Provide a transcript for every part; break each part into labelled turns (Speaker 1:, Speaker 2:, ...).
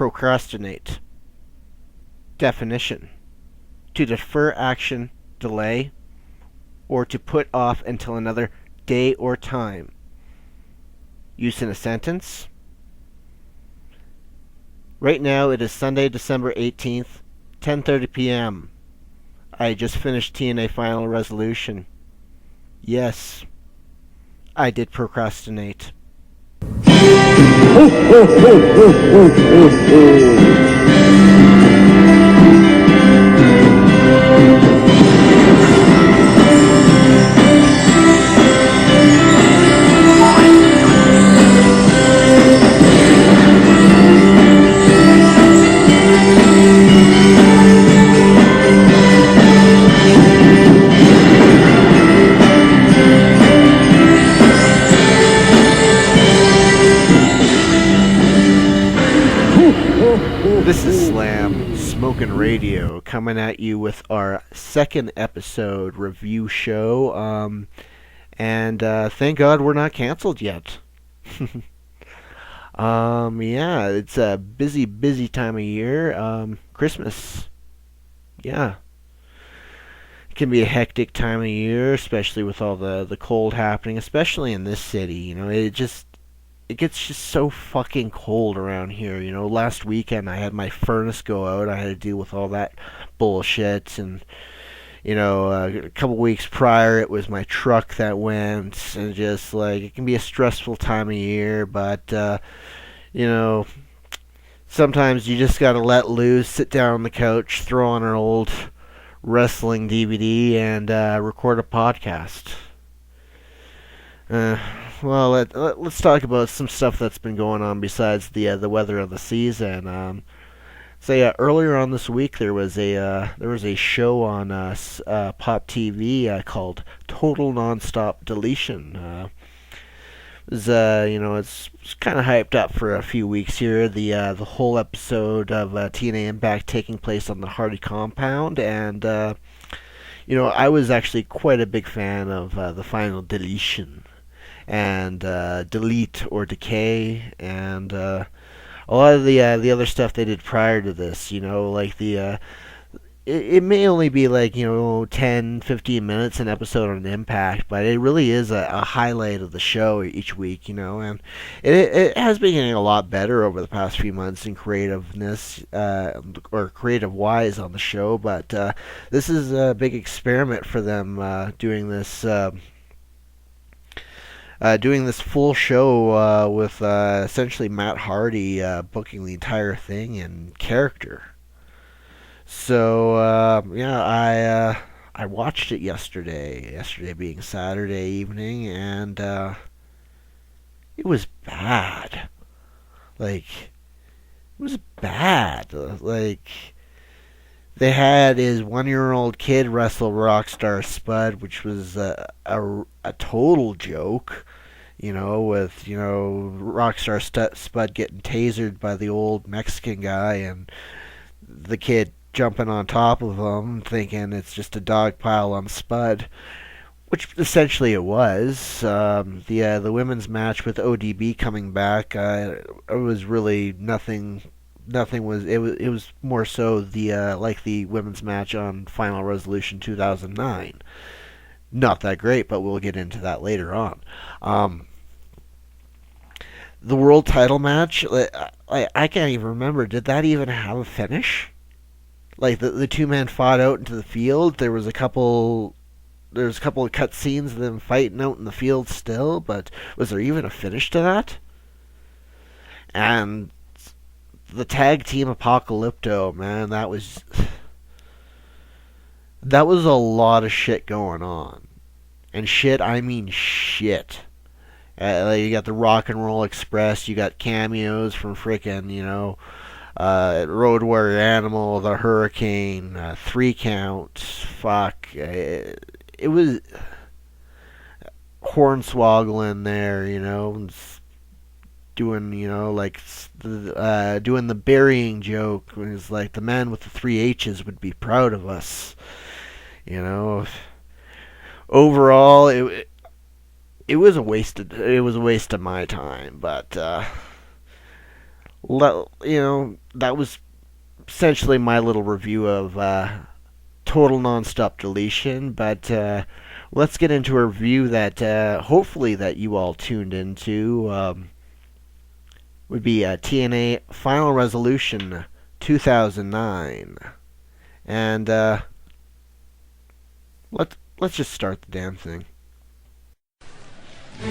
Speaker 1: procrastinate. Definition: to defer action, delay, or to put off until another day or time. Use in a sentence: right now it is Sunday, December 18th, 10:30 p.m. I just finished TNA Final Resolution. Yes, I did procrastinate. This is Smok'n Radio coming at you with our second episode review show. And thank God we're not canceled yet. Yeah, it's a busy time of year. Christmas. Yeah. It can be a hectic time of year, especially with all the cold happening, especially in this city. It gets just so fucking cold around here. Last weekend I had my furnace go out. I had to deal with all that bullshit. And, a couple weeks prior it was my truck that went. And just, it can be a stressful time of year. But, sometimes you just gotta let loose, sit down on the couch, throw on an old wrestling DVD, and record a podcast. Well, let's talk about some stuff that's been going on besides the weather of the season. Earlier on this week there was a show on Pop TV called Total Nonstop Deletion. It's kind of hyped up for a few weeks here. The whole episode of TNA Impact taking place on the Hardy compound, and I was actually quite a big fan of the final deletion. And delete or decay, and a lot of the other stuff they did prior to this. It may only be 10, 15 minutes an episode on Impact, but it really is a highlight of the show each week. And it has been getting a lot better over the past few months in creativeness or creative wise on the show. But this is a big experiment for them doing this. Doing this full show with essentially Matt Hardy booking the entire thing in character. So I watched it yesterday. Yesterday being Saturday evening, and it was bad. It was bad. They had his 1-year-old kid wrestle Rockstar Spud, which was a total joke. With Rockstar Spud getting tasered by the old Mexican guy, and the kid jumping on top of him, thinking it's just a dog pile on Spud, which essentially it was. The women's match with ODB coming back, it was really nothing. Nothing was. It was more so the women's match on Final Resolution 2009. Not that great, but we'll get into that later on. The world title match, I can't even remember. Did that even have a finish? The two men fought out into the field. There was a couple of cut scenes of them fighting out in the field still, but was there even a finish to that? And the tag team Apocalypto, man, that was a lot of shit going on. And shit, I mean shit. You got the Rock and Roll Express, you got cameos from frickin', Road Warrior Animal, the Hurricane, 3 Count, fuck. It was Hornswoggle there, doing, doing the burying joke. It's like the man with the 3 H's would be proud of us. Overall, it was a waste of my time, but That was essentially my little review of Total Nonstop Deletion. But let's get into a review that hopefully that you all tuned into. Would be TNA Final Resolution 2009, and let's just start the damn thing.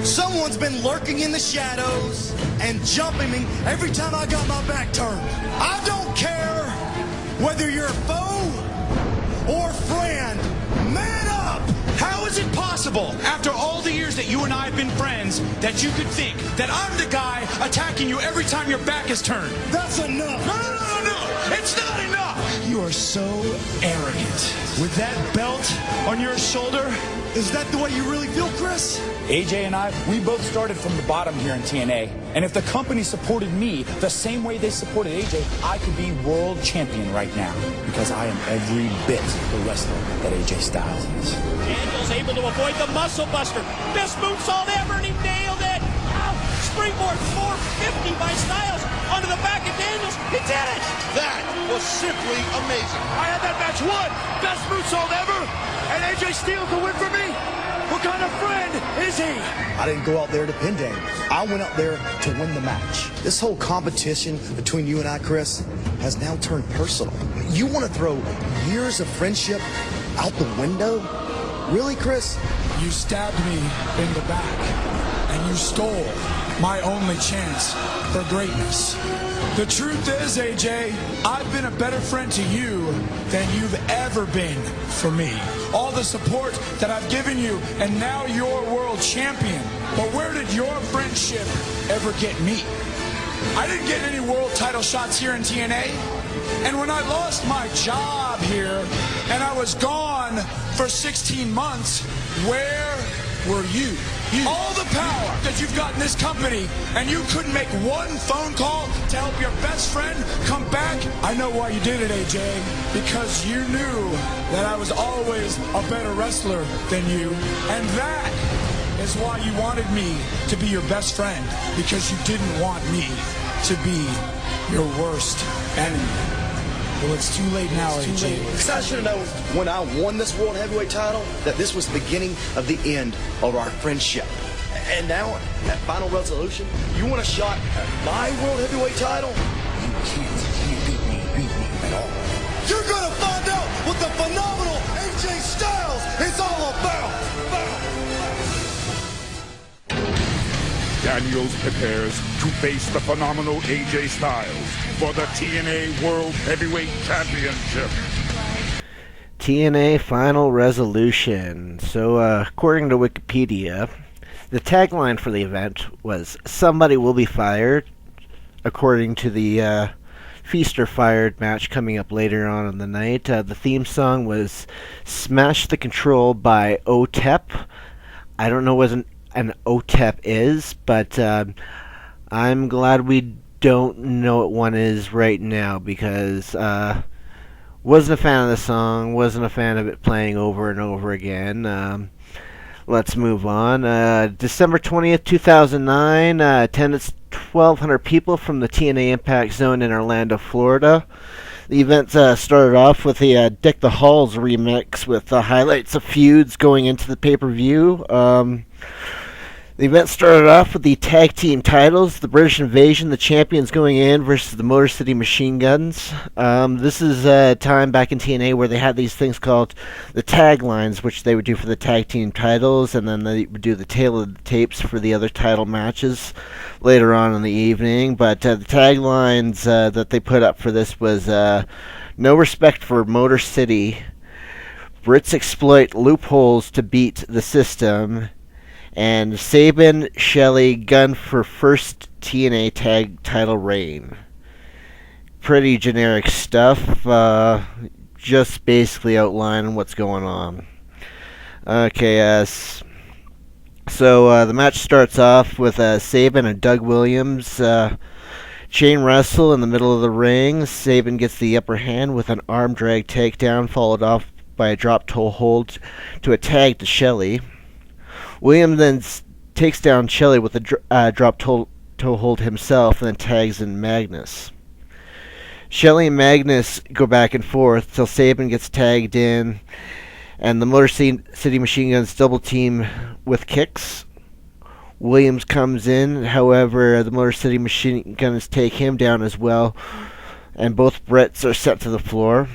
Speaker 2: Someone's been lurking in the shadows and jumping me every time I got my back turned. I don't care whether you're a foe or friend. Man up!
Speaker 3: How is it possible, after all the years that you and I have been friends, that you could think that I'm the guy attacking you every time your back is turned?
Speaker 2: That's enough.
Speaker 3: No! It's not enough! You are so arrogant. With that belt on your shoulder?
Speaker 2: Is that the way you really feel, Chris?
Speaker 4: AJ and I, we both started from the bottom here in TNA. And if the company supported me the same way they supported AJ, I could be world champion right now. Because I am every bit the wrestler that AJ Styles is.
Speaker 5: Daniels able to avoid the muscle buster. Best moonsault ever, and he nailed it. Ow! Springboard 450 by Styles onto the back of Daniels. He did it!
Speaker 6: That was simply amazing.
Speaker 3: I had that match won. Best moonsault ever. And AJ Styles to win for me. What kind of friend is he?
Speaker 2: I didn't go out there to pin Daniels. I went out there to win the match. This whole competition between you and I, Chris, has now turned personal. You want to throw years of friendship out the window? Really, Chris?
Speaker 7: You stabbed me in the back, and you stole my only chance for greatness. The truth is, AJ, I've been a better friend to you than you've ever been for me. All the support that I've given you, and now you're world champion. But where did your friendship ever get me? I didn't get any world title shots here in TNA. And when I lost my job here, and I was gone for 16 months, where were you? All the power that you've got in this company, and you couldn't make one phone call to help your best friend come back? I know why you did it, AJ. Because you knew that I was always a better wrestler than you. And that is why you wanted me to be your best friend. Because you didn't want me to be your worst enemy. Well, it's too late now, AJ.
Speaker 2: Because I should have known when I won this World Heavyweight title that this was the beginning of the end of our friendship. And now, at Final Resolution, you want a shot at my World Heavyweight title? You can't beat me at all. You're going to find out what the phenomenal AJ Styles is all about.
Speaker 6: Daniels prepares to face the phenomenal AJ Styles for the TNA World Heavyweight Championship.
Speaker 1: TNA Final Resolution. So, according to Wikipedia, the tagline for the event was "Somebody will be fired," according to the Feast or Fired match coming up later on in the night. The theme song was "Smash the Control" by OTEP. I don't know what an OTEP is, but I'm glad we don't know what one is right now, because wasn't a fan of the song, wasn't a fan of it playing over and over again. Let's move on. December 20th, 2009, attendance 1,200 people from the TNA Impact Zone in Orlando, Florida. The event started off with a Deck the Halls remix with highlights of feuds going into the pay-per-view. The event started off with the tag team titles, the British Invasion, the champions going in versus the Motor City Machine Guns. This is a time back in TNA where they had these things called the taglines, which they would do for the tag team titles, and then they would do the tail of the tapes for the other title matches later on in the evening. But the taglines that they put up for this was "No respect for Motor City," "Brits exploit loopholes to beat the system," and "Sabin, Shelley, gun for first TNA tag title reign." Pretty generic stuff, just basically outlining what's going on. Okay, so the match starts off with Sabin and Doug Williams chain wrestle in the middle of the ring. Sabin gets the upper hand with an arm drag takedown, followed off by a drop toe hold to a tag to Shelley. Williams then takes down Shelley with a drop toe toe hold himself and then tags in Magnus. Shelley and Magnus go back and forth till Sabin gets tagged in, and the Motor City Machine Guns double team with kicks. Williams comes in, however, the Motor City Machine Guns take him down as well, and both Bretts are set to the floor.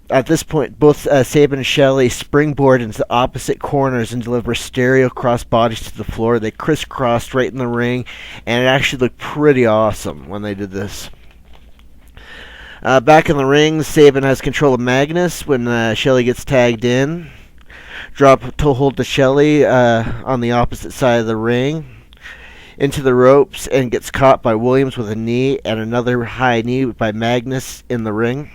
Speaker 1: At this point, both Sabin and Shelley springboard into the opposite corners and deliver stereo cross bodies to the floor. They crisscrossed right in the ring, and it actually looked pretty awesome when they did this. Back in the ring, Sabin has control of Magnus when Shelley gets tagged in. Drop toe hold to Shelley on the opposite side of the ring. Into the ropes and gets caught by Williams with a knee and another high knee by Magnus in the ring.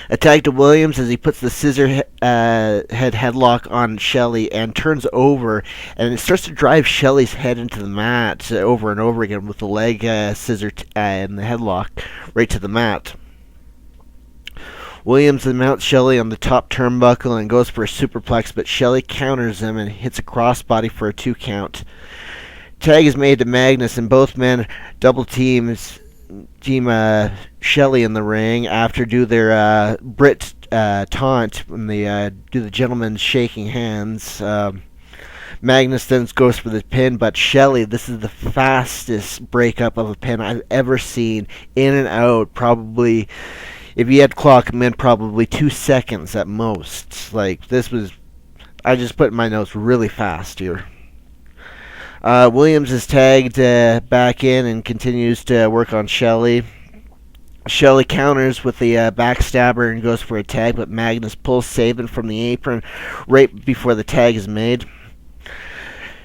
Speaker 1: A tag to Williams as he puts the scissor head headlock on Shelley and turns over, and it starts to drive Shelley's head into the mat over and over again with the leg scissor and the headlock right to the mat. Williams then mounts Shelley on the top turnbuckle and goes for a superplex, but Shelley counters him and hits a crossbody for a 2 count. Tag is made to Magnus, and both men double team Shelley in the ring after do their Brit taunt when they do the gentleman's shaking hands. Magnus then goes for the pin, but Shelley, this is the fastest breakup of a pin I've ever seen. In and out, probably, if you had to clock them in, probably 2 seconds at most. Like, this was, I just put in my notes, really fast here. Williams is tagged back in and continues to work on Shelley. Shelley counters with the backstabber and goes for a tag, but Magnus pulls Sabin from the apron right before the tag is made.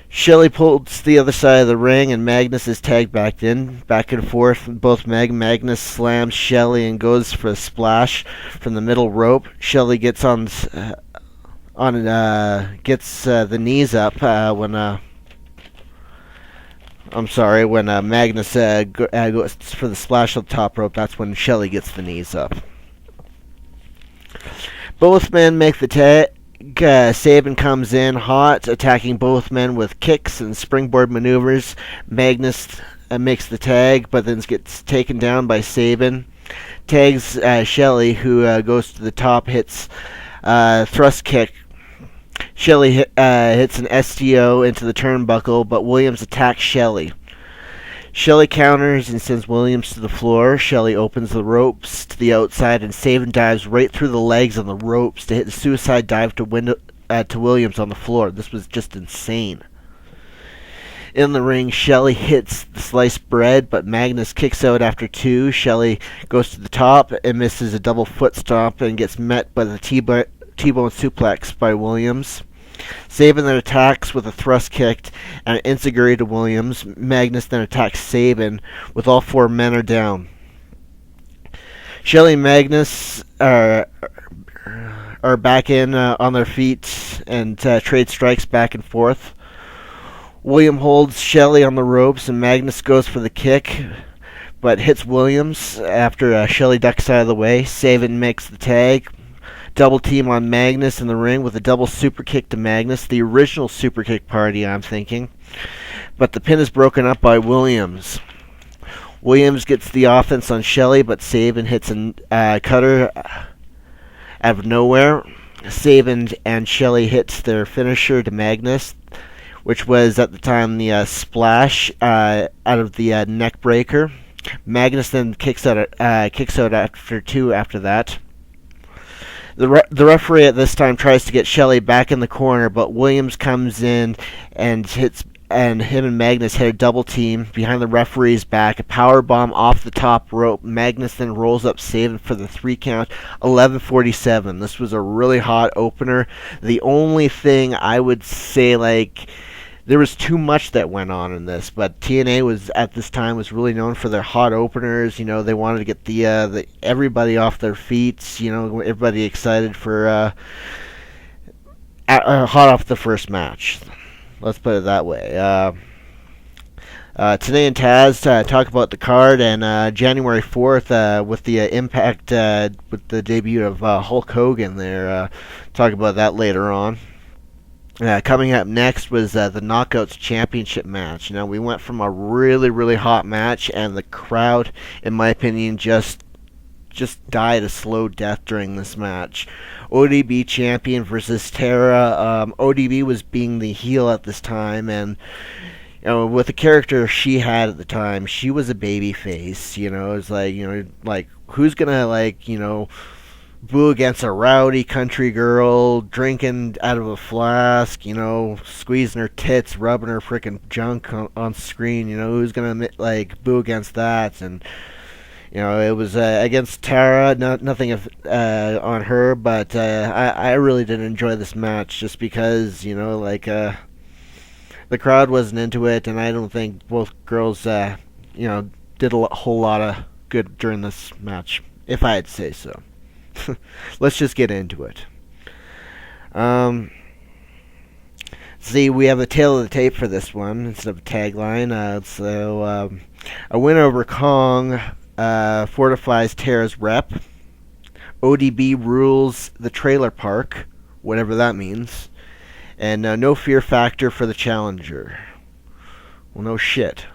Speaker 1: Shelley pulls the other side of the ring, and Magnus is tagged back in, back and forth. Both Magnus slams Shelley and goes for a splash from the middle rope. Shelley gets gets the knees up when Magnus goes for the splash on the top rope. That's when Shelley gets the knees up. Both men make the tag. Sabin comes in hot, attacking both men with kicks and springboard maneuvers. Magnus makes the tag, but then gets taken down by Sabin. Tags Shelley, who goes to the top, hits thrust kick. Shelley hits an STO into the turnbuckle, but Williams attacks Shelley. Shelley counters and sends Williams to the floor. Shelley opens the ropes to the outside, and Sabin dives right through the legs on the ropes to hit the suicide dive to Williams on the floor. This was just insane. In the ring, Shelley hits the sliced bread, but Magnus kicks out after 2. Shelley goes to the top and misses a double foot stomp and gets met by the T-bone suplex by Williams. Sabin then attacks with a thrust kick and an enziguri to Williams. Magnus then attacks Sabin with all 4 men are down. Shelley and Magnus are back in on their feet and trade strikes back and forth. William holds Shelley on the ropes and Magnus goes for the kick, but hits Williams after Shelley ducks out of the way. Sabin makes the tag. Double team on Magnus in the ring with a double super kick to Magnus. The original super kick party, I'm thinking. But the pin is broken up by Williams. Williams gets the offense on Shelley, but Sabin hits a cutter out of nowhere. Sabin and Shelley hits their finisher to Magnus, which was at the time the splash out of the neck breaker. Magnus then kicks out after 2 after that. The referee at this time tries to get Shelley back in the corner, but Williams comes in and him and Magnus hit a double team behind the referee's back, a power bomb off the top rope. Magnus then rolls up Sabin for the 3 count, 11:47. This was a really hot opener. The only thing I would say, like, there was too much that went on in this, but TNA was at this time was really known for their hot openers. You know, they wanted to get the everybody off their feet. You know, everybody excited for hot off the first match. Let's put it that way. Today and Taz talk about the card, and January 4th with the Impact with the debut of Hulk Hogan there. Talk about that later on. Coming up next was the Knockouts Championship match. We went from a really, really hot match, and the crowd, in my opinion, just died a slow death during this match. ODB champion versus Tara. ODB was being the heel at this time, and with the character she had at the time, she was a baby face. It's like who's gonna boo against a rowdy country girl drinking out of a flask, squeezing her tits, rubbing her freaking junk on screen. Who's gonna boo against that? And it was against Tara. Nothing on her, but I really did enjoy this match just because the crowd wasn't into it, and I don't think both girls did a whole lot of good during this match, if I'd say so. Let's just get into it. See, we have a tail of the tape for this one instead of a tagline. A win over Kong fortifies Tara's rep. ODB rules the trailer park, whatever that means. And no fear factor for the challenger. Well, no shit.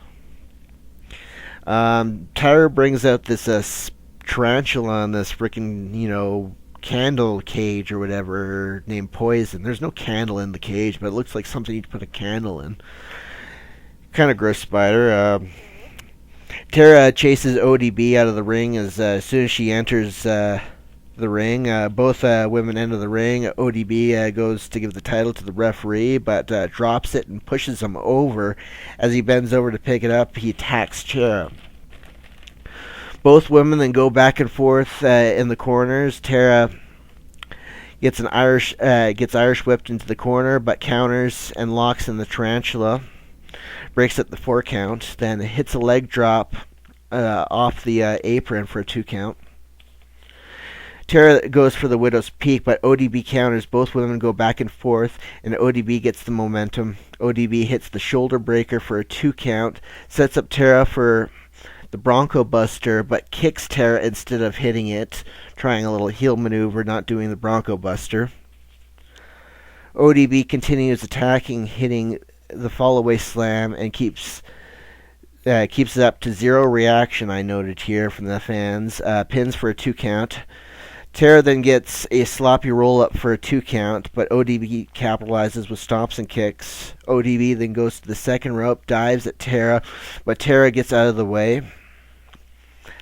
Speaker 1: Tara brings out this tarantula on this freaking, candle cage or whatever named Poison. There's no candle in the cage, but it looks like something you'd put a candle in. Kind of gross spider. Tara chases ODB out of the ring as soon as she enters the ring. Both women enter the ring. ODB goes to give the title to the referee, but drops it and pushes him over. As he bends over to pick it up, he attacks Tara. Both women then go back and forth in the corners. Tara gets Irish whipped into the corner, but counters and locks in the tarantula. Breaks at the 4 count, then hits a leg drop off the apron for a 2 count. Tara goes for the Widow's Peak, but ODB counters. Both women go back and forth, and ODB gets the momentum. ODB hits the shoulder breaker for a 2 count, sets up Tara for the Bronco Buster, but kicks Tara instead of hitting it, trying a little heel maneuver, not doing the Bronco Buster. ODB continues attacking, hitting the fall-away slam, and keeps it up to 0 reaction, I noted here from the fans. Pins for a 2 count. Tara then gets a sloppy roll-up for a 2 count, but ODB capitalizes with stomps and kicks. ODB then goes to the second rope, dives at Tara, but Tara gets out of the way.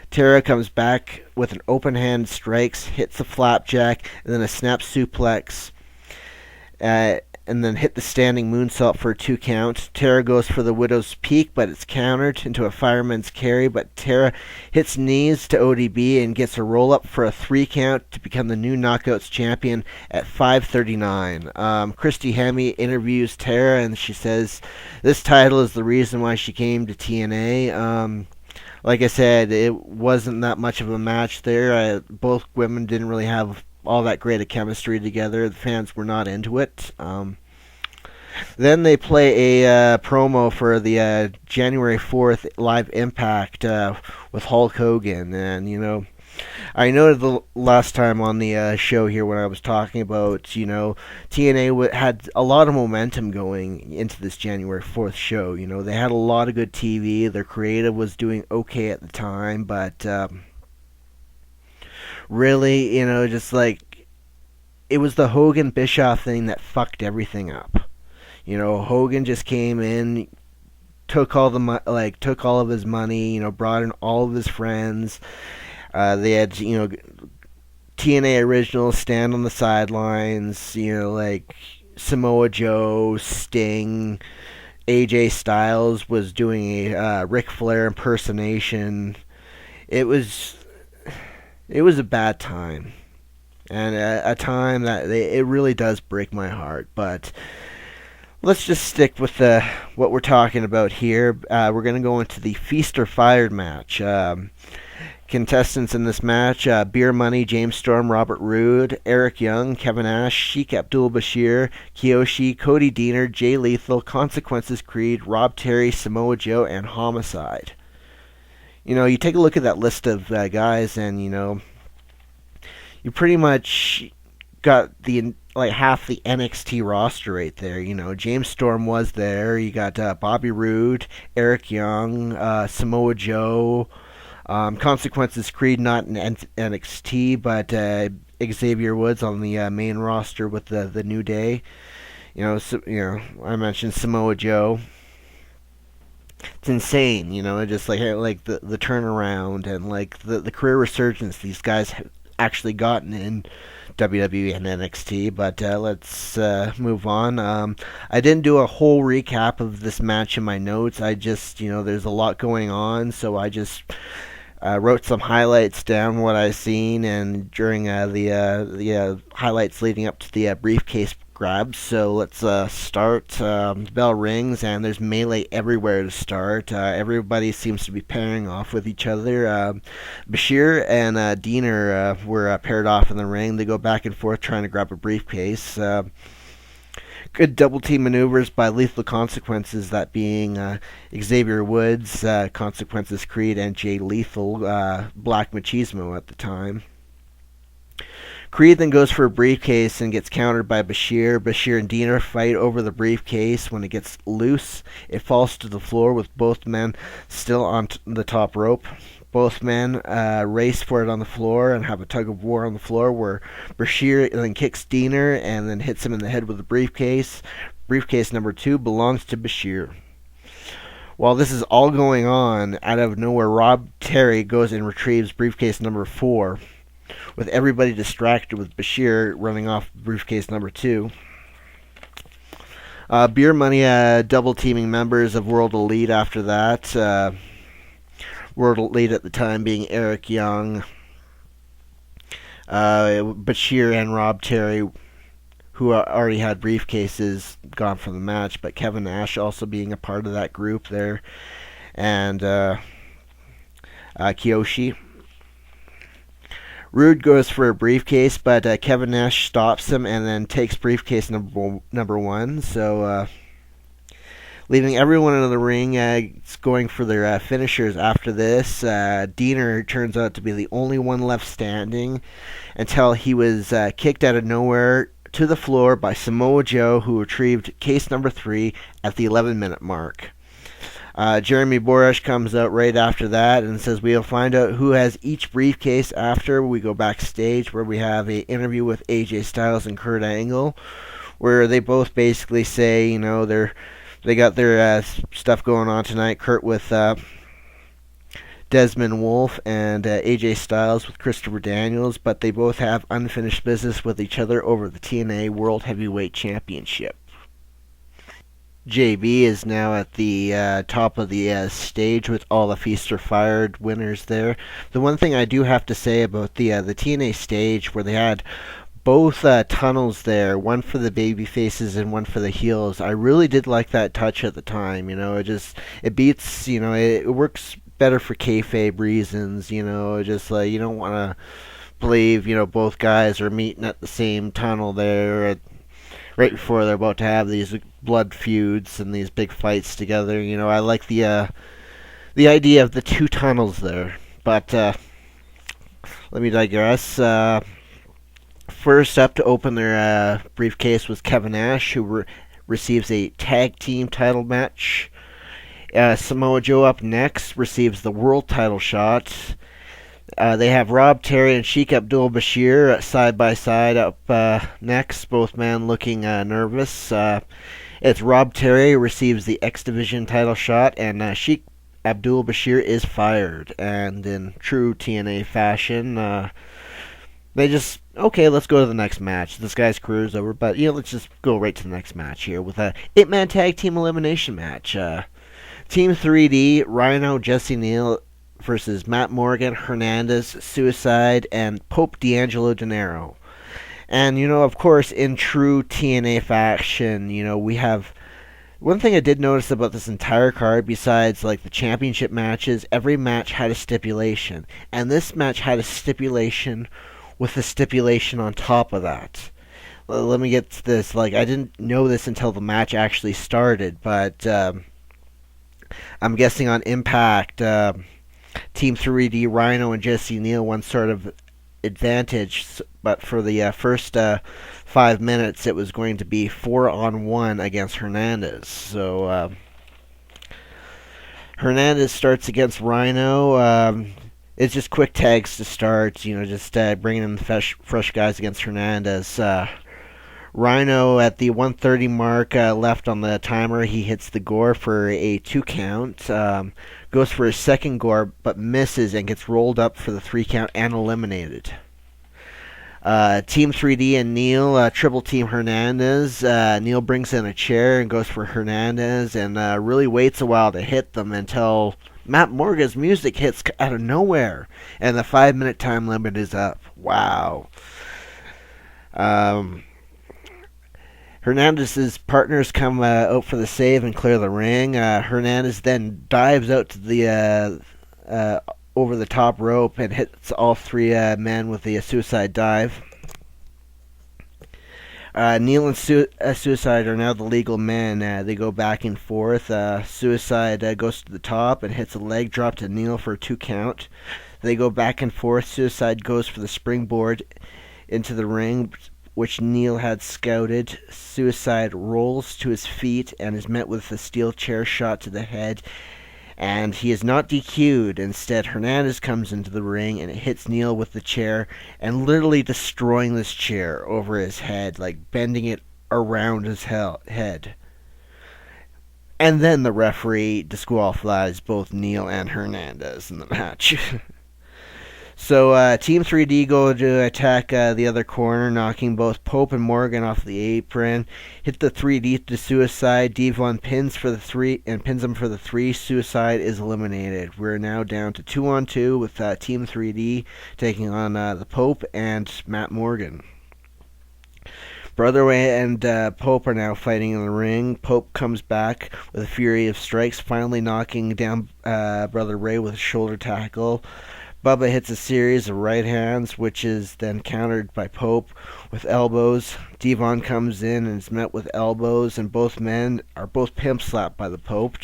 Speaker 1: Tara comes back with an open hand, strikes, hits a flapjack, and then a snap suplex, and then hit the standing moonsault for a 2 count. Tara goes for the Widow's Peak, but it's countered into a fireman's carry, but Tara hits knees to ODB and gets a roll-up for a 3 count to become the new Knockouts champion at 5:39. Christy Hemme interviews Tara, and she says this title is the reason why she came to TNA. Like I said, it wasn't that much of a match there. Both women didn't really have all that great a chemistry together. The fans were not into it. Then they play a promo for the January 4th live Impact with Hulk Hogan. And, I noted the last time on the show here when I was talking about, TNA had a lot of momentum going into this January 4th show. They had a lot of good TV. Their creative was doing okay at the time, but really, just it was the Hogan Bischoff thing that fucked everything up. Hogan just came in, took all of his money, brought in all of his friends. They had, TNA originals stand on the sidelines, like Samoa Joe, Sting, AJ Styles was doing a Ric Flair impersonation. It was a bad time, and a time that it really does break my heart. But let's just stick with what we're talking about here. We're going to go into the Feast or Fired match. Contestants in this match, Beer Money, James Storm, Robert Roode, Eric Young, Kevin Nash, Sheik Abdul-Bashir, Kiyoshi, Cody Deaner, Jay Lethal, Consequences Creed, Rob Terry, Samoa Joe, and Homicide. You take a look at that list of guys, and you pretty much got like half the NXT roster right there. You know, James Storm was there. You got Bobby Roode, Eric Young, Samoa Joe. Consequences Creed not in NXT, but Xavier Woods on the main roster with the New Day. I mentioned Samoa Joe. It's insane, just like the turnaround and like the career resurgence these guys have actually gotten in WWE and NXT. But let's move on. I didn't do a whole recap of this match in my notes. I just, there's a lot going on, so I just wrote some highlights down what I seen and during the highlights leading up to the briefcase grabs. So let's start. The bell rings and there's melee everywhere to start. Everybody seems to be pairing off with each other. Bashir and Diener were paired off in the ring. They go back and forth trying to grab a briefcase. Good double team maneuvers by Lethal Consequences, that being Xavier Woods, Consequences Creed, and Jay Lethal, Black Machismo at the time. Creed then goes for a briefcase and gets countered by Bashir. Bashir and Diener fight over the briefcase. When it gets loose, it falls to the floor with both men still on the top rope. Both men race for it on the floor and have a tug of war on the floor where Bashir then kicks Diener and then hits him in the head with the briefcase. Briefcase number 2 belongs to Bashir. While this is all going on, out of nowhere, Rob Terry goes and retrieves briefcase number 4, with everybody distracted with Bashir running off briefcase number 2. Beer Money double teaming members of World Elite after that. World Elite at the time being Eric Young, Bashir, and Rob Terry, who already had briefcases gone from the match, but Kevin Nash also being a part of that group there, and Kiyoshi. Rude goes for a briefcase, but Kevin Nash stops him and then takes briefcase number 1. So leaving everyone in the ring, going for their finishers after this. Diener turns out to be the only one left standing until he was kicked out of nowhere to the floor by Samoa Joe, who retrieved case number 3 at the 11-minute mark. Jeremy Borash comes out right after that and says we'll find out who has each briefcase after. We go backstage where we have an interview with AJ Styles and Kurt Angle, where they both basically say, they got their stuff going on tonight. Kurt with Desmond Wolfe and AJ Styles with Christopher Daniels, but they both have unfinished business with each other over the TNA World Heavyweight Championship. JB is now at the top of the stage with all the Feast or Fired winners there. The one thing I do have to say about the TNA stage, where they had both tunnels there, one for the baby faces and one for the heels, I really did like that touch at the time. It beats, it works better for kayfabe reasons. Just like you don't want to believe, both guys are meeting at the same tunnel there right before they're about to have these blood feuds and these big fights together. I like the idea of the two tunnels there. But let me digress. First up to open their briefcase was Kevin Nash, who receives a tag team title match. Samoa Joe up next receives the world title shot. They have Rob Terry and Sheik Abdul Bashir side by side up next, both men looking nervous. It's Rob Terry who receives the X Division title shot, and Sheik Abdul Bashir is fired. And in true TNA fashion, they just, okay, let's go to the next match. This guy's career's over, but let's just go right to the next match here with a 8-man tag team elimination match. Team 3D, Rhino, Jesse Neal versus Matt Morgan, Hernandez, Suicide, and Pope D'Angelo Dinero. And, of course, in true TNA fashion, we have... One thing I did notice about this entire card, besides, the championship matches, every match had a stipulation. And this match had a stipulation with a stipulation on top of that. Let me get to this. I didn't know this until the match actually started, but I'm guessing on Impact... Team 3D, Rhino, and Jesse Neal once sort of advantage, but for the first 5 minutes, it was going to be 4-on-1 against Hernandez. So Hernandez starts against Rhino. It's just quick tags to start, just bringing in the fresh guys against Hernandez. Rhino at the 1:30 mark left on the timer. He hits the gore for a 2 count. Goes for his second gore, but misses and gets rolled up for the 3 count and eliminated. Team 3D and Neil triple team Hernandez. Neil brings in a chair and goes for Hernandez and really waits a while to hit them until Matt Morgan's music hits out of nowhere, and the 5-minute time limit is up. Wow. Hernandez's partners come out for the save and clear the ring. Hernandez then dives out to the over the top rope and hits all three men with the suicide dive. Neil and Suicide are now the legal men. They go back and forth. Suicide goes to the top and hits a leg drop to Neil for a 2 count. They go back and forth. Suicide goes for the springboard into the ring, which Neil had scouted. Suicide rolls to his feet and is met with a steel chair shot to the head, and he is not DQ'd. Instead, Hernandez comes into the ring and hits Neil with the chair and literally destroying this chair over his head, like bending it around his head. And then the referee disqualifies both Neil and Hernandez in the match. So Team 3D go to attack the other corner, knocking both Pope and Morgan off the apron. Hit the 3D to Suicide. Devon pins for the 3 and pins him for the 3. Suicide is eliminated. We're now down to 2-on-2 with Team 3D taking on the Pope and Matt Morgan. Brother Ray and Pope are now fighting in the ring. Pope comes back with a fury of strikes, finally knocking down Brother Ray with a shoulder tackle. Bubba hits a series of right hands, which is then countered by Pope with elbows. Devon comes in and is met with elbows, and both men are both pimp slapped by the Pope.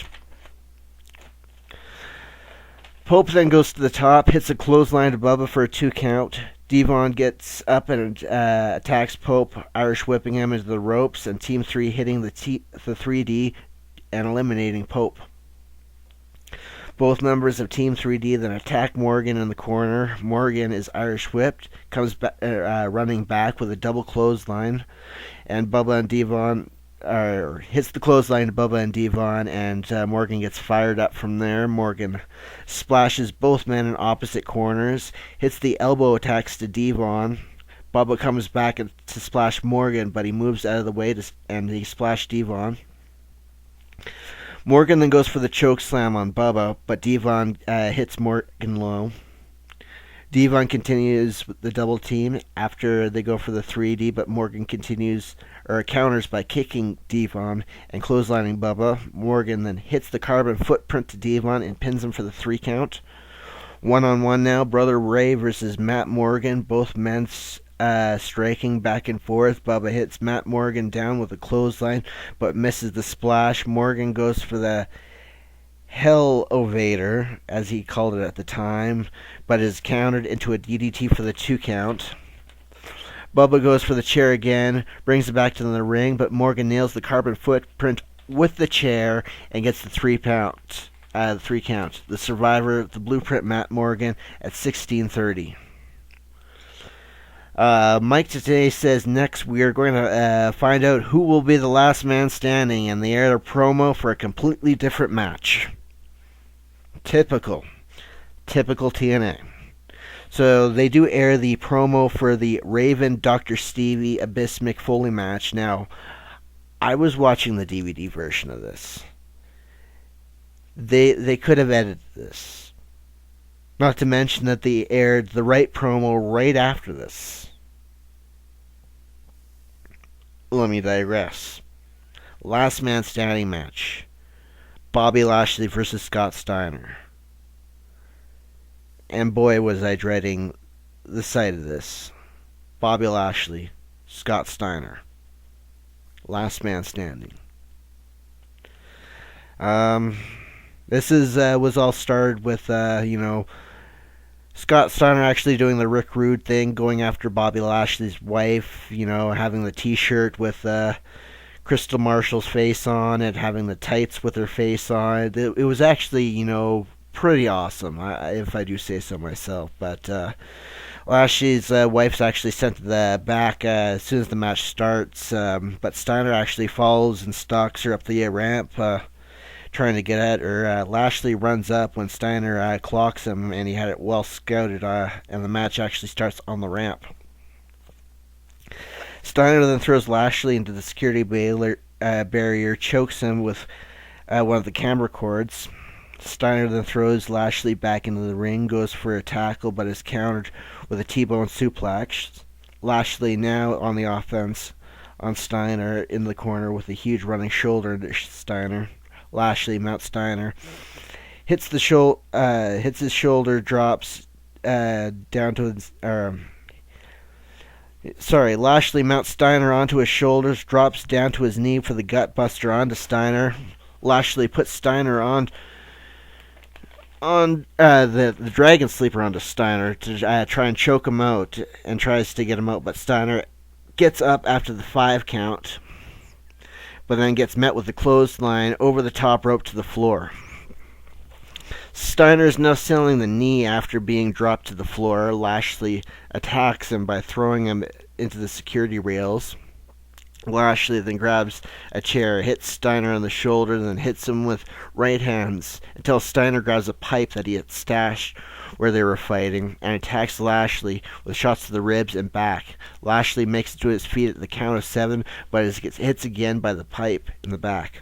Speaker 1: Pope then goes to the top, hits a clothesline to Bubba for a 2 count. Devon gets up and attacks Pope, Irish whipping him into the ropes, and Team 3 hitting the 3D and eliminating Pope. Both members of Team 3D then attack Morgan in the corner. Morgan is Irish whipped, comes running back with a double clothesline, and Bubba and Devon hits the clothesline to Bubba and Devon, and Morgan gets fired up from there. Morgan splashes both men in opposite corners, hits the elbow attacks to Devon. Bubba comes back to splash Morgan, but he moves out of the way and he splashes Devon. Morgan then goes for the choke slam on Bubba, but Devon hits Morgan low. Devon continues with the double team after they go for the 3D, but Morgan counters by kicking Devon and clotheslining Bubba. Morgan then hits the carbon footprint to Devon and pins him for the 3 count. 1-on-1 now, Brother Ray versus Matt Morgan. Both men striking back and forth. Bubba hits Matt Morgan down with a clothesline, but misses the splash. Morgan goes for the Hell Ovator, as he called it at the time, but is countered into a DDT for the 2 count. Bubba goes for the chair again, brings it back to the ring, but Morgan nails the carbon footprint with the chair and gets the 3 count. The survivor, the Blueprint Matt Morgan, at 16:30. Mike today says next we are going to find out who will be the last man standing, and they air a promo for a completely different match. Typical TNA. So they do air the promo for the Raven Dr. Stevie Abyss Mick Foley match. Now, I was watching the DVD version of this. They could have edited this. Not to mention that they aired the right promo right after this. Let me digress. Last man standing match. Bobby Lashley versus Scott Steiner. And boy, was I dreading the sight of this. Bobby Lashley, Scott Steiner. Last man standing. This was all started with, Scott Steiner actually doing the Rick Rude thing, going after Bobby Lashley's wife, having the t-shirt with Crystal Marshall's face on it, having the tights with her face on it. It was actually, pretty awesome, if I do say so myself. But Lashley's wife's actually sent to the back as soon as the match starts, but Steiner actually follows and stalks her up the ramp, trying to get at her. Lashley runs up when Steiner clocks him, and he had it well scouted, and the match actually starts on the ramp. Steiner then throws Lashley into the security barrier, chokes him with one of the camera cords. Steiner then throws Lashley back into the ring, goes for a tackle, but is countered with a T-bone suplex. Lashley now on the offense on Steiner in the corner with a huge running shoulder into Steiner. Lashley mounts Steiner, hits his shoulder, drops down to his. Lashley mounts Steiner onto his shoulders, drops down to his knee for the gut buster onto Steiner. Lashley puts Steiner on the Dragon Sleeper onto Steiner to try and choke him out, and tries to get him out, but Steiner gets up after the 5 count, but then gets met with the clothesline over the top rope to the floor. Steiner is now selling the knee after being dropped to the floor. Lashley attacks him by throwing him into the security rails. Lashley then grabs a chair, hits Steiner on the shoulder, then hits him with right hands until Steiner grabs a pipe that he had stashed where they were fighting and attacks Lashley with shots to the ribs and back. Lashley makes it to his feet at the count of 7, but gets hits again by the pipe in the back.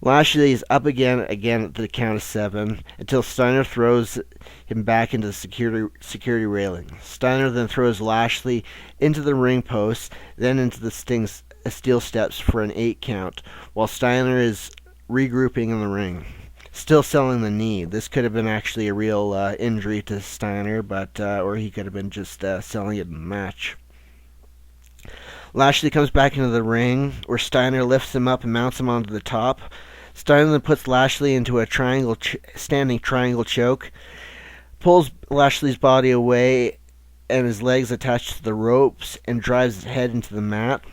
Speaker 1: Lashley is up again at the count of 7 until Steiner throws him back into the security railing. Steiner then throws Lashley into the ring post, then into the steel steps for an 8 count, while Steiner is regrouping in the ring, still selling the knee. This could have been actually a real injury to Steiner, but or he could have been just selling it in the match. Lashley comes back into the ring, where Steiner lifts him up and mounts him onto the top. Steiner then puts Lashley into a standing triangle choke, pulls Lashley's body away and his legs attached to the ropes, and drives his head into the mat.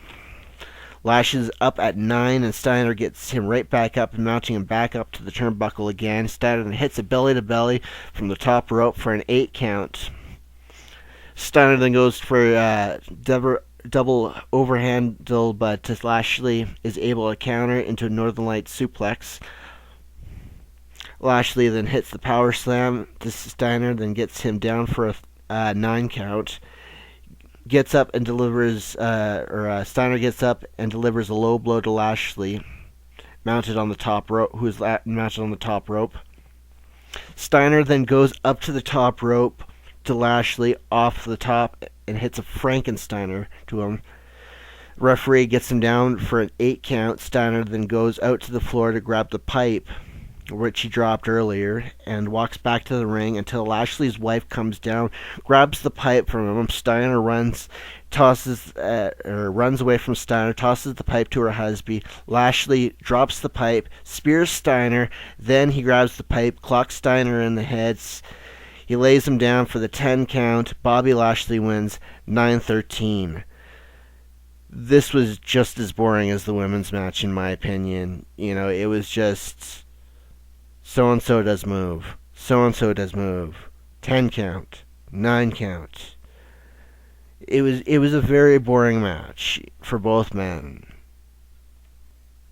Speaker 1: Lashley's up at 9, and Steiner gets him right back up and mounting him back up to the turnbuckle again. Steiner then hits a belly-to-belly from the top rope for an 8 count. Steiner then goes for double overhandle, but Lashley is able to counter into a Northern Lights suplex. Lashley then hits the power slam to Steiner, then gets him down for a 9 count. Gets up and delivers, Steiner gets up and delivers a low blow to Lashley, mounted on the top rope. Mounted on the top rope. Steiner then goes up to the top rope to Lashley off the top and hits a Frankensteiner to him. Referee gets him down for an 8 count. Steiner then goes out to the floor to grab the pipe, which he dropped earlier, and walks back to the ring until Lashley's wife comes down, grabs the pipe from him. Steiner runs away from Steiner, tosses the pipe to her husband. Lashley drops the pipe, spears Steiner, then he grabs the pipe, clocks Steiner in the head. He lays him down for the 10 count. Bobby Lashley wins 9-13. This was just as boring as the women's match, in my opinion. It was just so-and-so does move. So-and-so does move. 10 count. 9 count. It was a very boring match for both men.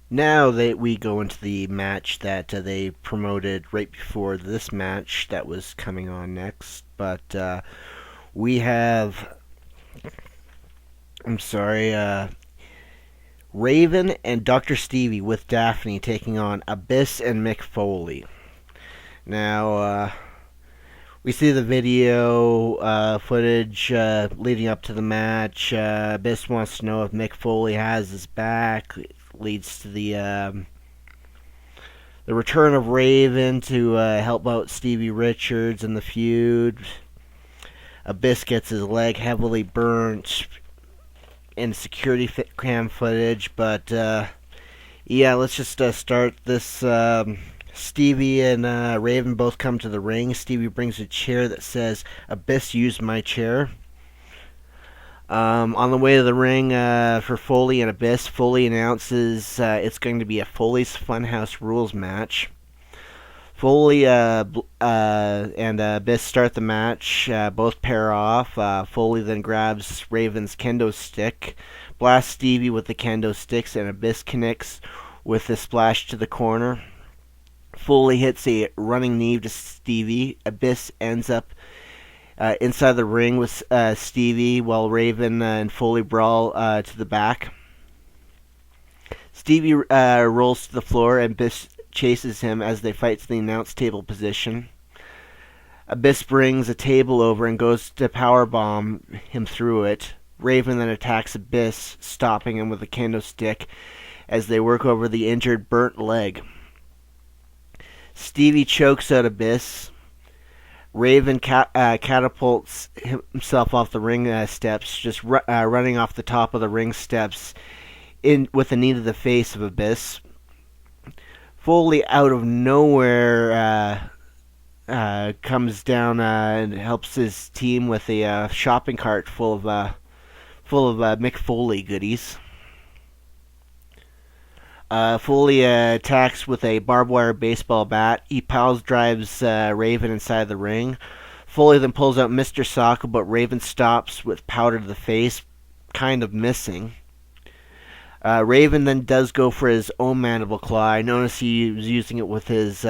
Speaker 1: Now that we go into the match that they promoted right before this match that was coming on next, but we have, Raven and Dr. Stevie with Daphne taking on Abyss and Mick Foley. Now, we see the video footage leading up to the match. Abyss wants to know if Mick Foley has his back. It leads to the return of Raven to help out Stevie Richards in the feud. Abyss gets his leg heavily burnt in security cam footage, but let's just start this Stevie and Raven both come to the ring. Stevie brings a chair that says, "Abyss used my chair." On the way to the ring for Foley and Abyss, Foley announces it's going to be a Foley's Funhouse Rules match. Foley and Abyss start the match. Both pair off. Foley then grabs Raven's kendo stick, blasts Stevie with the kendo sticks, and Abyss connects with a splash to the corner. Foley hits a running knee to Stevie. Abyss ends up inside the ring with Stevie, while Raven and Foley brawl to the back. Stevie rolls to the floor, and Abyss chases him as they fight to the announce table position. Abyss brings a table over and goes to powerbomb him through it. Raven then attacks Abyss, stopping him with a kendo stick as they work over the injured, burnt leg. Stevie chokes out Abyss. Raven catapults himself off the ring steps, just running off the top of the ring steps in with a knee to the face of Abyss. Foley, out of nowhere, comes down and helps his team with a shopping cart full of Mick Foley goodies. Foley attacks with a barbed wire baseball bat. He pile drives Raven inside the ring. Foley then pulls out Mr. Socko, but Raven stops with powder to the face, kind of missing. Raven then does go for his own mandible claw. I notice he was using it with his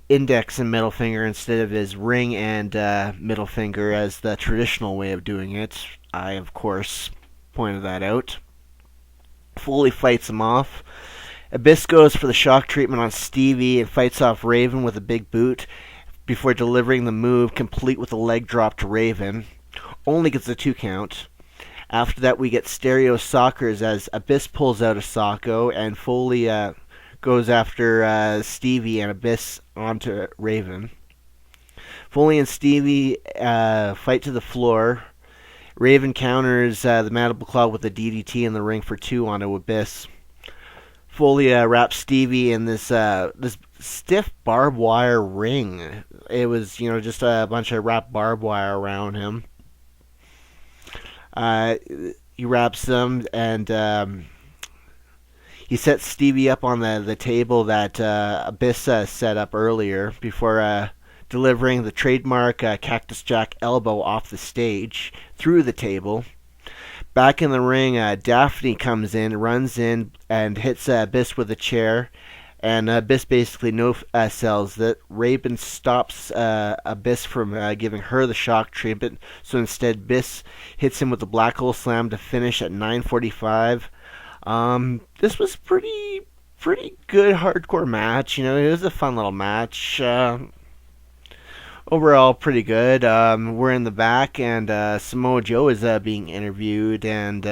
Speaker 1: index and middle finger instead of his ring and middle finger as the traditional way of doing it. I, of course, pointed that out. Foley fights him off. Abyss goes for the shock treatment on Stevie and fights off Raven with a big boot before delivering the move, complete with a leg drop to Raven. Only gets a 2 count. After that, we get stereo sockers as Abyss pulls out a Socko and Foley goes after Stevie and Abyss onto Raven. Foley and Stevie fight to the floor. Raven counters the mandible claw with a DDT in the ring for 2 onto Abyss. Foley wraps Stevie in this stiff barbed wire ring. It was, just a bunch of wrapped barbed wire around him. He wraps them and he sets Stevie up on the table that Abyss set up earlier before delivering the trademark Cactus Jack elbow off the stage through the table. Back in the ring, Daphne comes in, runs in, and hits Abyss with a chair. And Abyss basically no-sells that. Raven stops Abyss from giving her the shock treatment. So instead, Abyss hits him with a black hole slam to finish at 9:45. This was pretty good hardcore match. It was a fun little match. Overall, pretty good. We're in the back, and Samoa Joe is being interviewed, and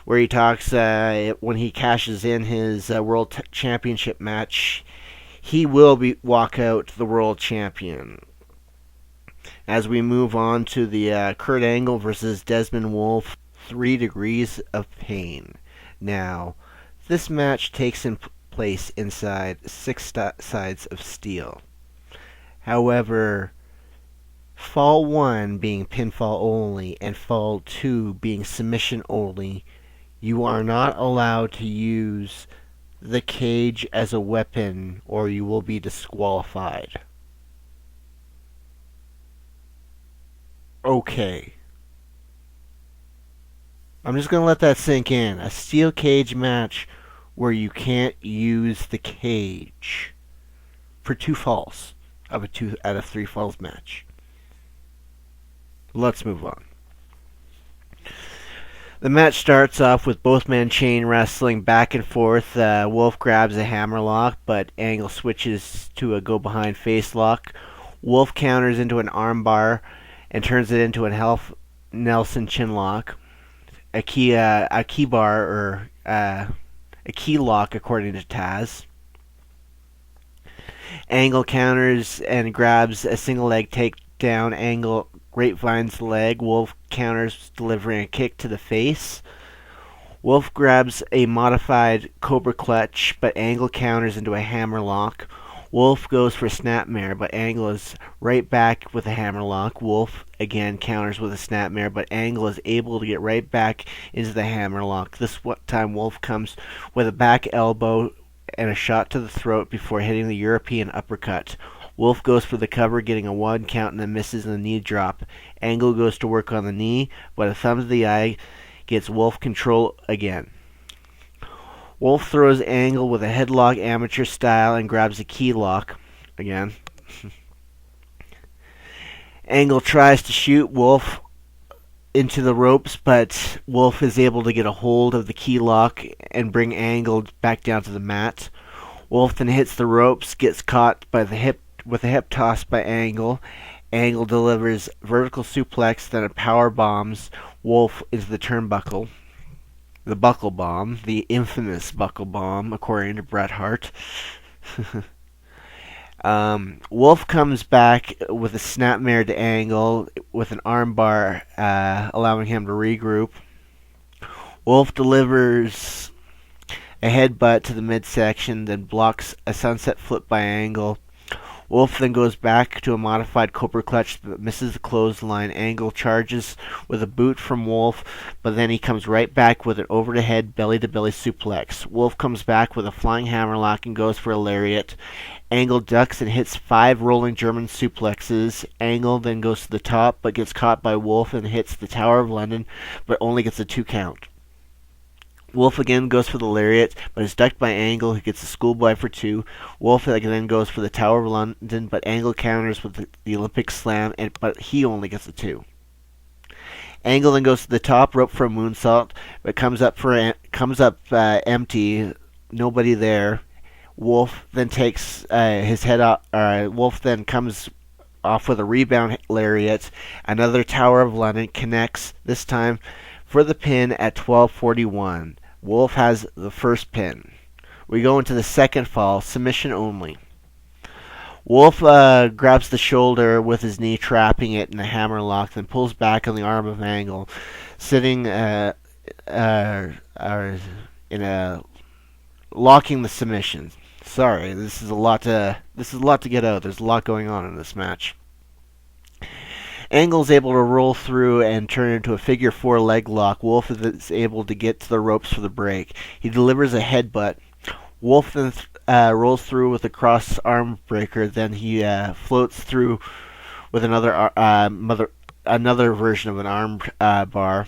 Speaker 1: where he talks when he cashes in his World Championship match, he will walk out the World Champion. As we move on to the Kurt Angle versus Desmond Wolfe 3 Degrees of Pain. Now, this match takes place inside 6 sides of steel. However, Fall 1 being pinfall only and Fall 2 being submission only, you are not allowed to use the cage as a weapon or you will be disqualified. Okay. I'm just going to let that sink in. A steel cage match where you can't use the cage for 2 falls of a 2 out of 3 falls match. Let's move on. The match starts off with both men chain wrestling back and forth. Wolf grabs a hammerlock, but Angle switches to a go-behind face lock. Wolf counters into an armbar and turns it into a Half Nelson chinlock. A key bar, or a key lock, according to Taz. Angle counters and grabs a single leg takedown. Angle grapevines leg. Wolf counters, delivering a kick to the face. Wolf grabs a modified Cobra Clutch, but Angle counters into a hammerlock. Wolf goes for a snapmare, but Angle is right back with a hammerlock. Wolf again counters with a snapmare, but Angle is able to get right back into the hammerlock. This time Wolf comes with a back elbow and a shot to the throat before hitting the European uppercut. Wolf goes for the cover, getting a 1 count and then misses the knee drop. Angle goes to work on the knee, but a thumb to the eye gets Wolf control again. Wolf throws Angle with a headlock amateur style and grabs a key lock again. Angle tries to shoot Wolf into the ropes, but Wolf is able to get a hold of the key lock and bring Angle back down to the mat. Wolf then hits the ropes, gets caught by the hip with a hip toss by Angle. Angle delivers vertical suplex, then a power bombs Wolf into the turnbuckle. The buckle bomb, the infamous buckle bomb, according to Bret Hart. Wolf comes back with a snapmare to Angle with an armbar, allowing him to regroup. Wolf delivers a headbutt to the midsection, then blocks a sunset flip by Angle. Wolf then goes back to a modified Cobra Clutch but misses the clothesline. Angle charges with a boot from Wolf, but then he comes right back with an over-the-head belly-to-belly suplex. Wolf comes back with a flying hammerlock and goes for a lariat. Angle ducks and hits 5 rolling German suplexes. Angle then goes to the top but gets caught by Wolf and hits the Tower of London, but only gets a 2 count. Wolf again goes for the lariat, but is ducked by Angle, who gets a schoolboy for 2. Wolf then goes for the Tower of London, but Angle counters with the Olympic slam, but he only gets a 2. Angle then goes to the top rope for a moonsault, but comes up empty, nobody there. Wolf then takes his head off. Wolf then comes off with a rebound lariat. Another Tower of London connects, this time for the pin at 12:41. Wolf has the first pin. We go into the second fall, submission only. Wolf grabs the shoulder with his knee, trapping it in a hammerlock, then pulls back on the arm of Angle, sitting in a locking the submission. Sorry, this is a lot to get out. There's a lot going on in this match. Angle's able to roll through and turn into a figure 4 leg lock. Wolf is able to get to the ropes for the break. He delivers a headbutt. Wolf then rolls through with a cross arm breaker. Then he floats through with another version of an arm bar.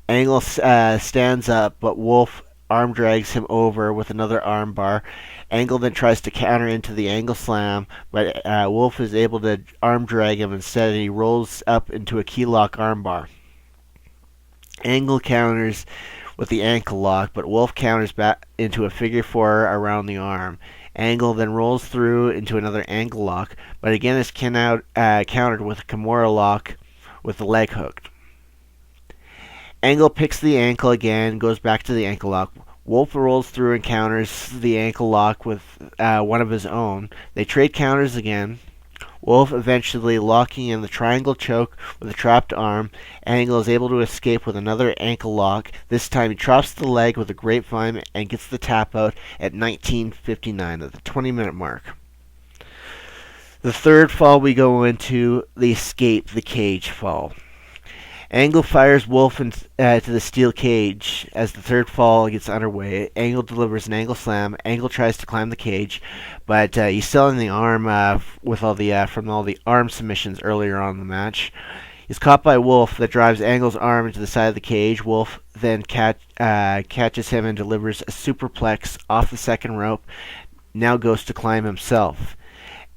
Speaker 1: Angle stands up, but Wolf arm drags him over with another arm bar. Angle then tries to counter into the Angle slam, but Wolf is able to arm drag him instead, and he rolls up into a key lock arm bar. Angle counters with the ankle lock, but Wolf counters back into a figure 4 around the arm. Angle then rolls through into another ankle lock, but again is countered with a Kimura lock with the leg hooked. Angle picks the ankle again, goes back to the ankle lock. Wolf rolls through and counters the ankle lock with one of his own. They trade counters again. Wolf eventually locking in the triangle choke with a trapped arm. Angle is able to escape with another ankle lock. This time he chops the leg with a grapevine and gets the tap out at 19:59 at the 20-minute mark. The third fall we go into, the escape the cage fall. Angle fires Wolf to the steel cage as the third fall gets underway. Angle delivers an Angle slam. Angle tries to climb the cage, but he's still in the arm with all the from all the arm submissions earlier on in the match. He's caught by Wolf that drives Angle's arm into the side of the cage. Wolf then catches him and delivers a superplex off the second rope. Now goes to climb himself.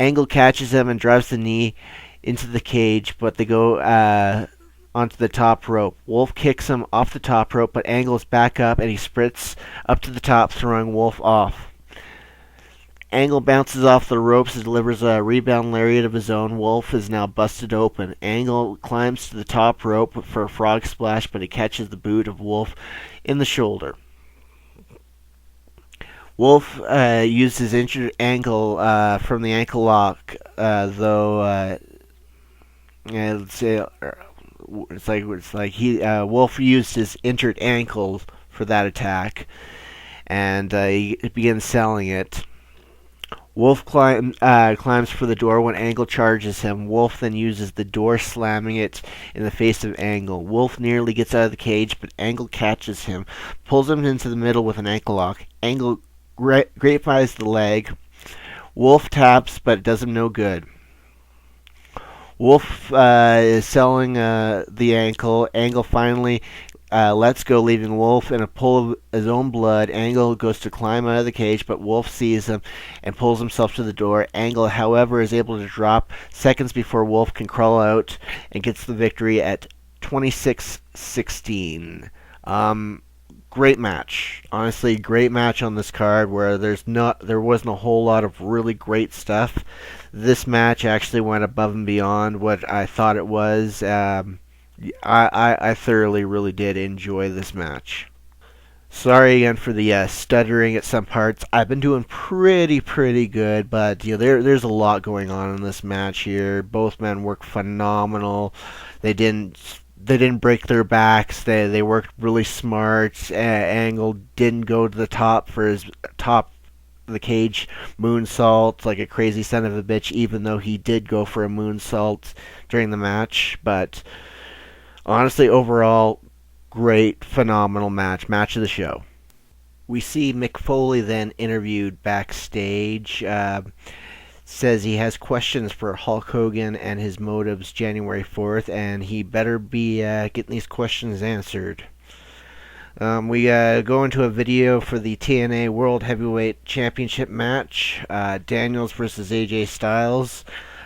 Speaker 1: Angle catches him and drives the knee into the cage, but they go onto the top rope. Wolf kicks him off the top rope, but Angle is back up and he sprints up to the top, throwing Wolf off. Angle bounces off the ropes and delivers a rebound lariat of his own. Wolf is now busted open. Angle climbs to the top rope for a frog splash, but he catches the boot of Wolf in the shoulder. Wolf used his injured ankle from the ankle lock, though. Let's say. It's like he Wolf used his injured ankle for that attack, and he begins selling it. Climbs for the door when Angle charges him. Wolf then uses the door, slamming it in the face of Angle. Wolf nearly gets out of the cage, but Angle catches him, pulls him into the middle with an ankle lock. Angle grapevines the leg. Wolf taps, but it does him no good. Wolf is selling the ankle. Angle finally lets go, leaving Wolf in a pool of his own blood. Angle goes to climb out of the cage, but Wolf sees him and pulls himself to the door. Angle, however, is able to drop seconds before Wolf can crawl out and gets the victory at 26-16. Great match. Honestly, great match on this card where there wasn't a whole lot of really great stuff. This match actually went above and beyond what I thought it was. I thoroughly really did enjoy this match. Sorry again for the stuttering at some parts. I've been doing pretty good, but there's a lot going on in this match here. Both men worked phenomenal. They didn't break their backs. They worked really smart. Angle didn't go to the top for his top of the cage moonsault like a crazy son of a bitch, even though he did go for a moonsault during the match. But honestly, overall, great, phenomenal match. Match of the show. We see Mick Foley then interviewed backstage. Says he has questions for Hulk Hogan and his motives January 4th, and he better be getting these questions answered. We go into a video for the TNA World Heavyweight Championship match, Daniels versus AJ Styles.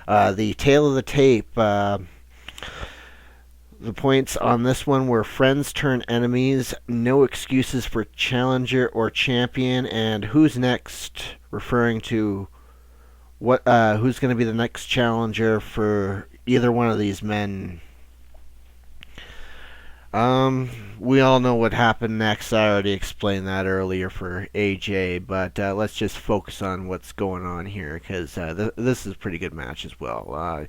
Speaker 1: The tail of the tape, the points on this one were friends turn enemies, no excuses for challenger or champion, and who's next, referring to who's going to be the next challenger for either one of these men. We all know what happened next. I already explained that earlier for AJ, but let's just focus on what's going on here, because this is a pretty good match as well.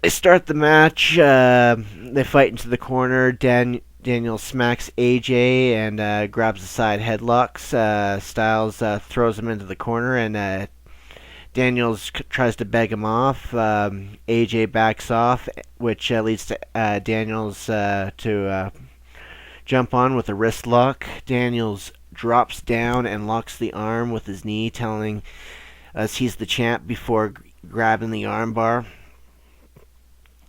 Speaker 1: They start the match. They fight into the corner. Daniel smacks AJ and grabs the side headlocks. Styles throws him into the corner, and Daniels tries to beg him off. AJ backs off, which leads to Daniels to jump on with a wrist lock. Daniels drops down and locks the arm with his knee, telling us he's the champ before grabbing the armbar.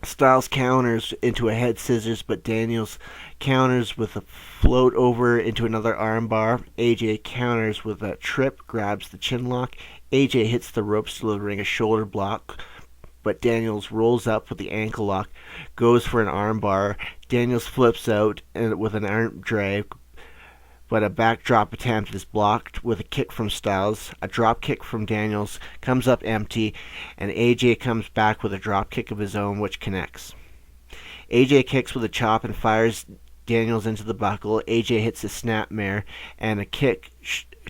Speaker 1: Styles counters into a head scissors, but Daniels counters with a float over into another armbar. AJ counters with a trip, grabs the chin lock. AJ hits the ropes, delivering a shoulder block, but Daniels rolls up with the ankle lock, goes for an armbar. Daniels flips out with an arm drag, but a backdrop attempt is blocked with a kick from Styles. A drop kick from Daniels comes up empty, and AJ comes back with a drop kick of his own, which connects. AJ kicks with a chop and fires Daniels into the buckle. AJ hits a snapmare and a kick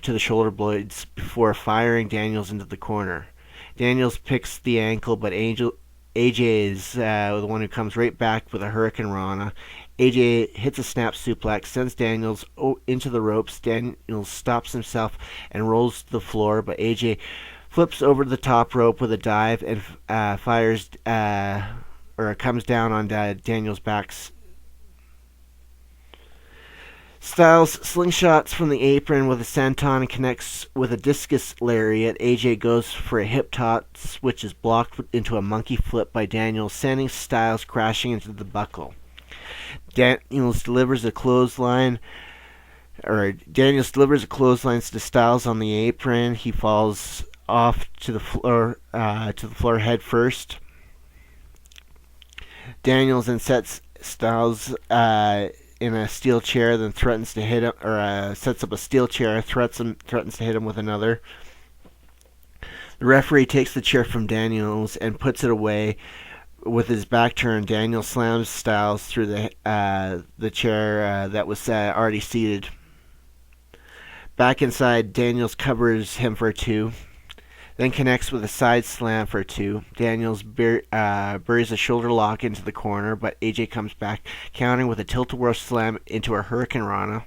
Speaker 1: to the shoulder blades before firing Daniels into the corner. Daniels picks the ankle, but AJ is the one who comes right back with a Hurricane Rana. AJ hits a snap suplex, sends Daniels into the ropes. Daniels stops himself and rolls to the floor, but AJ flips over the top rope with a dive and fires or comes down on Daniels' back. Styles slingshots from the apron with a senton and connects with a discus lariat. AJ goes for a hip toss, which is blocked into a monkey flip by Daniels, sending Styles crashing into the buckle. Daniels delivers a clothesline to Styles on the apron. He falls off to the floor head first. Daniels then sets Styles in a steel chair, then threatens to hit him, or sets up a steel chair, threatens to hit him with another. The referee takes the chair from Daniels and puts it away. With his back turned, Daniels slams Styles through the chair that was already seated. Back inside, Daniels covers him for a 2. Then connects with a side slam for a 2. Daniels buries a shoulder lock into the corner, but AJ comes back, countering with a tilt-a-whirl slam into a Hurricane Rana.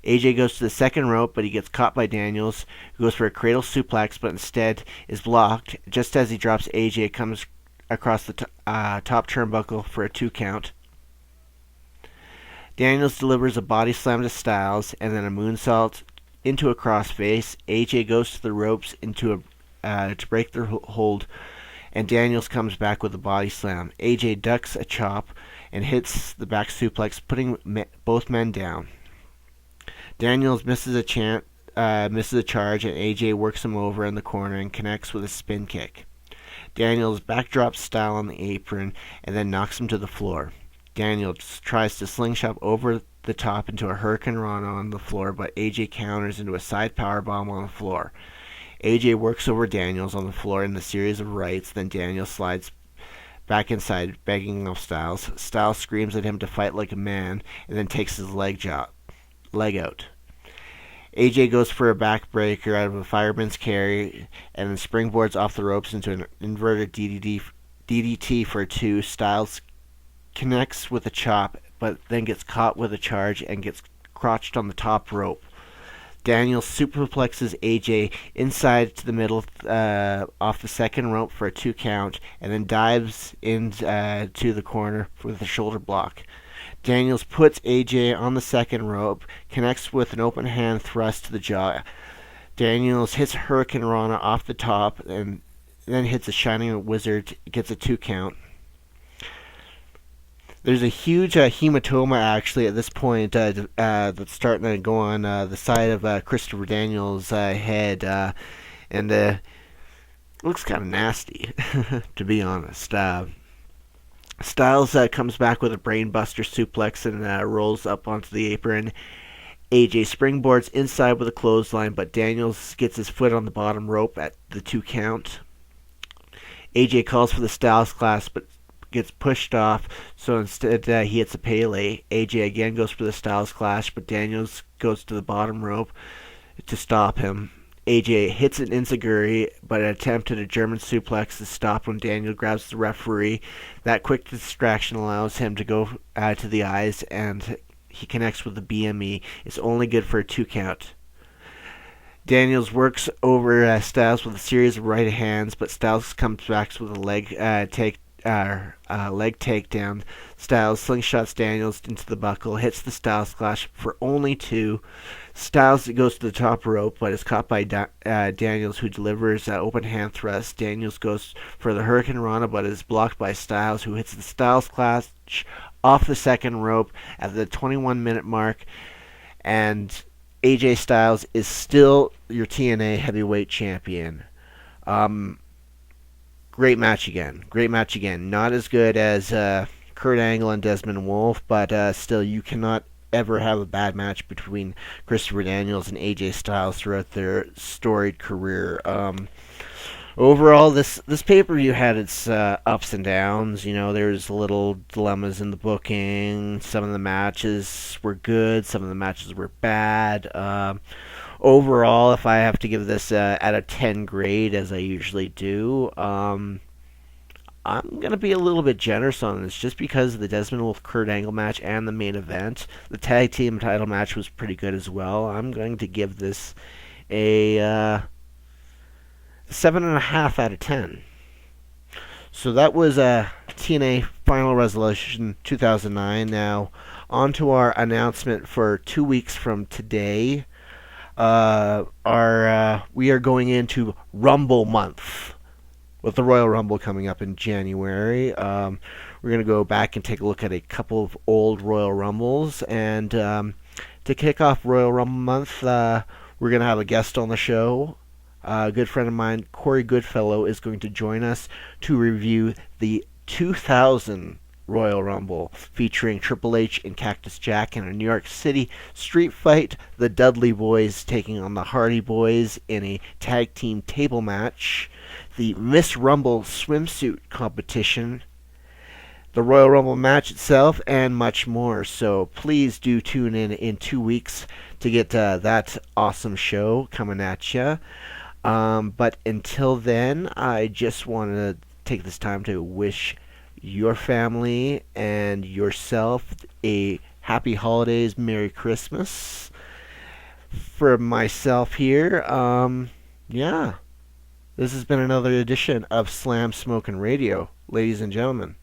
Speaker 1: AJ goes to the second rope, but he gets caught by Daniels, who goes for a cradle suplex, but instead is blocked. Just as he drops, AJ comes across the top turnbuckle for a 2 count. Daniels delivers a body slam to Styles, and then a moonsault into a crossface. AJ goes to the ropes to break their hold, and Daniels comes back with a body slam. AJ ducks a chop and hits the back suplex, putting both men down. Daniels misses a charge, and AJ works him over in the corner and connects with a spin kick. Daniels backdrops Styles on the apron and then knocks him to the floor. Daniels tries to slingshot over the top into a Hurricane Rana on the floor, but AJ counters into a side powerbomb on the floor. AJ works over Daniels on the floor in a series of rights, then Daniels slides back inside, begging off Styles. Styles screams at him to fight like a man, and then takes his leg out. AJ goes for a backbreaker out of a fireman's carry, and then springboards off the ropes into an inverted DDT for a 2. Styles connects with a chop, but then gets caught with a charge and gets crotched on the top rope. Daniels superplexes AJ inside to the middle off the second rope for a 2 count, and then dives into the corner with a shoulder block. Daniels puts AJ on the second rope, connects with an open hand thrust to the jaw. Daniels hits Hurricane Rana off the top, and then hits a Shining Wizard, gets a 2 count. There's a huge hematoma actually at this point that's starting to go on the side of Christopher Daniels' head, and it looks kind of nasty, to be honest. Styles comes back with a brainbuster suplex and rolls up onto the apron. AJ springboards inside with a clothesline, but Daniels gets his foot on the bottom rope at the 2 count. AJ calls for the Styles Clash, but gets pushed off, so instead he hits a Pele. AJ again goes for the Styles Clash, but Daniels goes to the bottom rope to stop him. AJ hits an enziguri, but attempted a German suplex is stopped when Daniel grabs the referee. That quick distraction allows him to go to the eyes, and he connects with the BME. It's only good for a 2 count. Daniels works over Styles with a series of right hands, but Styles comes back with a leg takedown. Styles slingshots Daniels into the buckle, hits the Styles Clash for only 2. Styles goes to the top rope, but is caught by Daniels, who delivers an open hand thrust. Daniels goes for the Hurricane Rana, but is blocked by Styles, who hits the Styles Clash off the second rope at the 21-minute mark. And AJ Styles is still your TNA heavyweight champion. Great match again. Not as good as Kurt Angle and Desmond Wolfe, but still, you cannot ever have a bad match between Christopher Daniels and AJ Styles throughout their storied career. Overall, this pay-per-view had its ups and downs. You know, there's little dilemmas in the booking. Some of the matches were good. Some of the matches were bad. Overall, if I have to give this out of 10 grade, as I usually do, I'm going to be a little bit generous on this just because of the Desmond Wolfe Kurt Angle match and the main event. The tag team title match was pretty good as well. I'm going to give this a 7.5 out of 10. So that was TNA Final Resolution 2009. Now, on to our announcement for 2 weeks from today. We are going into Rumble month with the Royal Rumble coming up in January. We're going to go back and take a look at a couple of old Royal Rumbles, and to kick off Royal Rumble month, we're going to have a guest on the show. A good friend of mine, Corey Goodfellow, is going to join us to review the 2000 Royal Rumble, featuring Triple H and Cactus Jack in a New York City street fight, the Dudley Boys taking on the Hardy Boys in a tag team table match, the Miss Rumble swimsuit competition, the Royal Rumble match itself, and much more. So please do tune in 2 weeks to get that awesome show coming at you. But until then, I just want to take this time to wish your family and yourself a happy holidays, Merry Christmas. For myself here, yeah, this has been another edition of Slam Smokin' Radio. Ladies and gentlemen,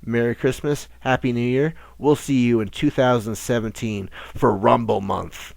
Speaker 1: Merry Christmas, Happy New Year. We'll see you in 2017 for Rumble Month.